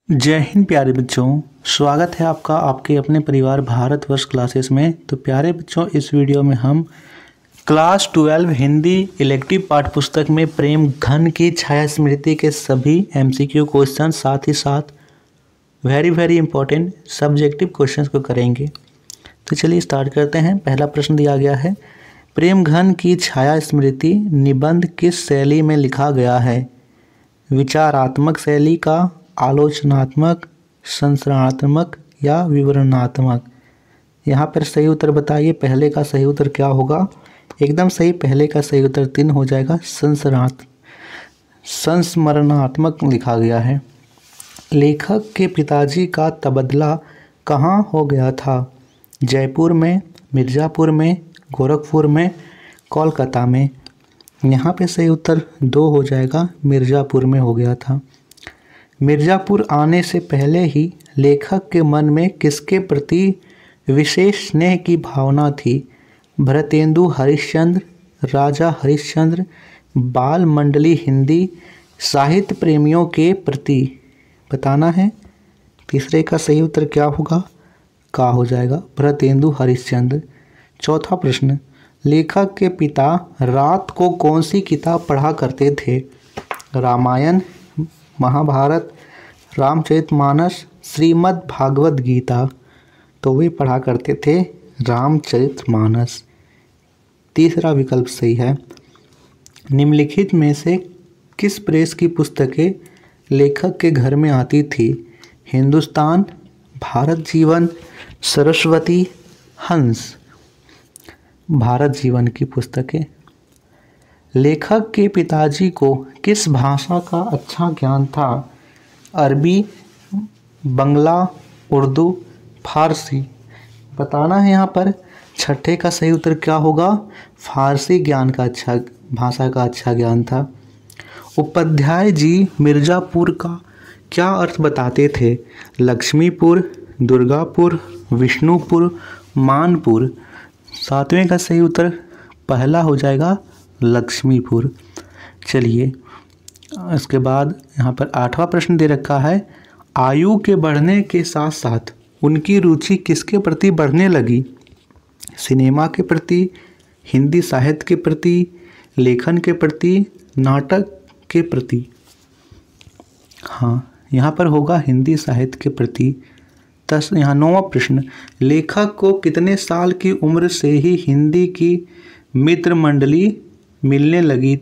जय हिंद प्यारे बच्चों, स्वागत है आपका आपके अपने परिवार भारतवर्ष क्लासेस में। तो प्यारे बच्चों, इस वीडियो में हम क्लास 12 हिंदी इलेक्टिव पाठ्य पुस्तक में प्रेम घन की छाया स्मृति के सभी एमसीक्यू क्वेश्चन, साथ ही साथ वेरी इंपॉर्टेंट सब्जेक्टिव क्वेश्चंस को करेंगे। तो चलिए स्टार्ट करते हैं। पहला प्रश्न दिया गया है, प्रेम घन की छाया स्मृति निबंध किस शैली में लिखा गया है? विचारात्मक शैली का, आलोचनात्मक, संरचनात्मक या विवरणात्मक? यहाँ पर सही उत्तर बताइए। पहले का सही उत्तर क्या होगा? एकदम सही, पहले का सही उत्तर 3 हो जाएगा। संस्मरणात्मक लिखा गया है। लेखक के पिताजी का तबादला कहाँ हो गया था? जयपुर में, मिर्ज़ापुर में, गोरखपुर में, कोलकाता में? यहाँ पे सही उत्तर 2 हो जाएगा, मिर्ज़ापुर में हो गया था। मिर्ज़ापुर आने से पहले ही लेखक के मन में किसके प्रति विशेष स्नेह की भावना थी? भरतेंदु हरिश्चंद्र, राजा हरिश्चंद्र, बाल मंडली हिंदी, साहित्य प्रेमियों के प्रति? बताना है। तीसरे का सही उत्तर क्या होगा? का हो जाएगा, भरतेंदु हरिश्चंद्र। चौथा प्रश्न, लेखक के पिता रात को कौन सी किताब पढ़ा करते थे? रामायण, महाभारत, रामचरितमानस, श्रीमद् भागवत गीता? तो वे पढ़ा करते थे रामचरितमानस। तीसरा विकल्प सही है। निम्नलिखित में से किस प्रेस की पुस्तकें लेखक के घर में आती थी? हिंदुस्तान, भारत जीवन, सरस्वती, हंस? भारत जीवन की पुस्तकें। लेखक के पिताजी को किस भाषा का अच्छा ज्ञान था? अरबी, बंगला, उर्दू, फारसी? बताना है यहाँ पर। छठे का सही उत्तर क्या होगा? फारसी ज्ञान का भाषा का अच्छा ज्ञान था। उपाध्याय जी मिर्ज़ापुर का क्या अर्थ बताते थे? लक्ष्मीपुर, दुर्गापुर, विष्णुपुर, मानपुर? सातवें का सही उत्तर पहला हो जाएगा, लक्ष्मीपुर। चलिए इसके बाद यहाँ पर 8वां प्रश्न दे रखा है, आयु के बढ़ने के साथ साथ उनकी रुचि किसके प्रति बढ़ने लगी? सिनेमा के प्रति, हिंदी साहित्य के प्रति, लेखन के प्रति, नाटक के प्रति? हाँ, यहाँ पर होगा हिंदी साहित्य के प्रति। यहाँ 9वां प्रश्न, लेखक को कितने साल की उम्र से ही हिंदी की मित्र मंडली मिलने लगी?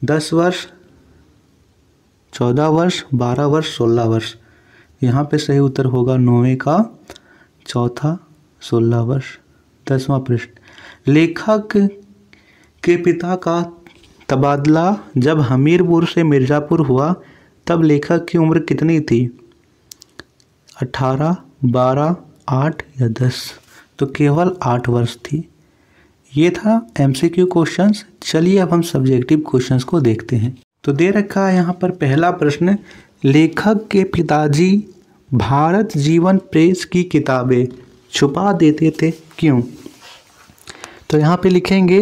10 वर्ष, 14 वर्ष, 12 वर्ष, 16 वर्ष? यहाँ पे सही उत्तर होगा 9वें का चौथा, 16 वर्ष। 10वां प्रश्न, लेखक के पिता का तबादला जब हमीरपुर से मिर्ज़ापुर हुआ तब लेखक की उम्र कितनी थी? 18, 12, 8 या 10? तो केवल 8 वर्ष थी। ये था एमसीक्यू क्वेश्चंस। चलिए अब हम सब्जेक्टिव क्वेश्चंस को देखते हैं। तो दे रखा है यहाँ पर पहला प्रश्न, लेखक के पिताजी भारत जीवन प्रेस की किताबें छुपा देते थे, क्यों? तो यहाँ पे लिखेंगे,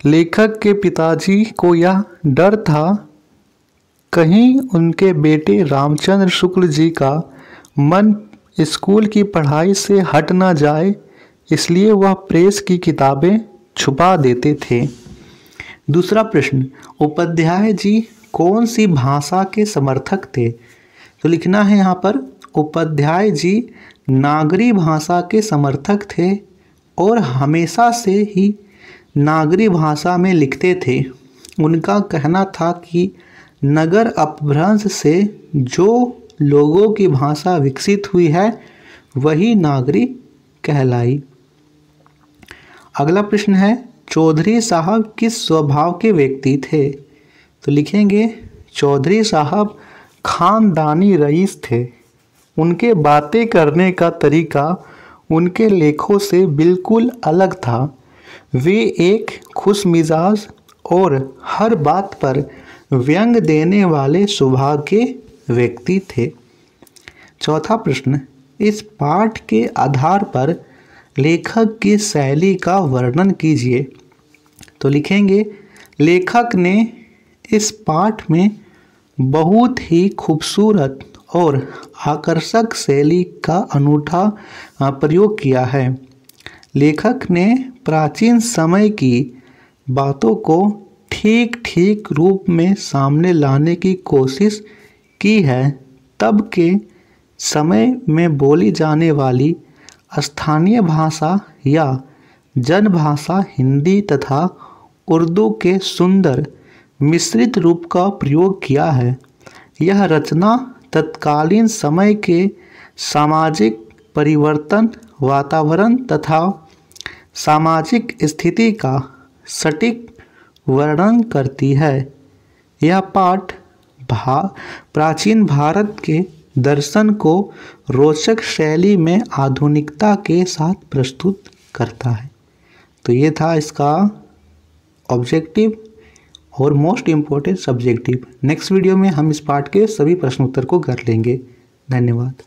लेखक के पिताजी को यह डर था कहीं उनके बेटे रामचंद्र शुक्ल जी का मन स्कूल की पढ़ाई से हट ना जाए, इसलिए वह प्रेस की किताबें छुपा देते थे। दूसरा प्रश्न, उपाध्याय जी कौन सी भाषा के समर्थक थे? तो लिखना है यहाँ पर, उपाध्याय जी नागरी भाषा के समर्थक थे और हमेशा से ही नागरी भाषा में लिखते थे। उनका कहना था कि नगर अपभ्रंश से जो लोगों की भाषा विकसित हुई है वही नागरी कहलाई। अगला प्रश्न है, चौधरी साहब किस स्वभाव के व्यक्ति थे? तो लिखेंगे, चौधरी साहब खानदानी रईस थे। उनके बातें करने का तरीका उनके लेखों से बिल्कुल अलग था। वे एक खुशमिजाज और हर बात पर व्यंग देने वाले स्वभाव के व्यक्ति थे। चौथा प्रश्न, इस पाठ के आधार पर लेखक की शैली का वर्णन कीजिए। तो लिखेंगे, लेखक ने इस पाठ में बहुत ही खूबसूरत और आकर्षक शैली का अनूठा प्रयोग किया है। लेखक ने प्राचीन समय की बातों को ठीक ठीक रूप में सामने लाने की कोशिश की है। तब के समय में बोली जाने वाली स्थानीय भाषा या जनभाषा हिंदी तथा उर्दू के सुंदर मिश्रित रूप का प्रयोग किया है। यह रचना तत्कालीन समय के सामाजिक परिवर्तन, वातावरण तथा सामाजिक स्थिति का सटीक वर्णन करती है। यह पाठ प्राचीन भारत के दर्शन को रोचक शैली में आधुनिकता के साथ प्रस्तुत करता है। तो ये था इसका ऑब्जेक्टिव और most important subjective. Next video में हम इस पाठ के सभी प्रश्न उत्तर को कर लेंगे। धन्यवाद।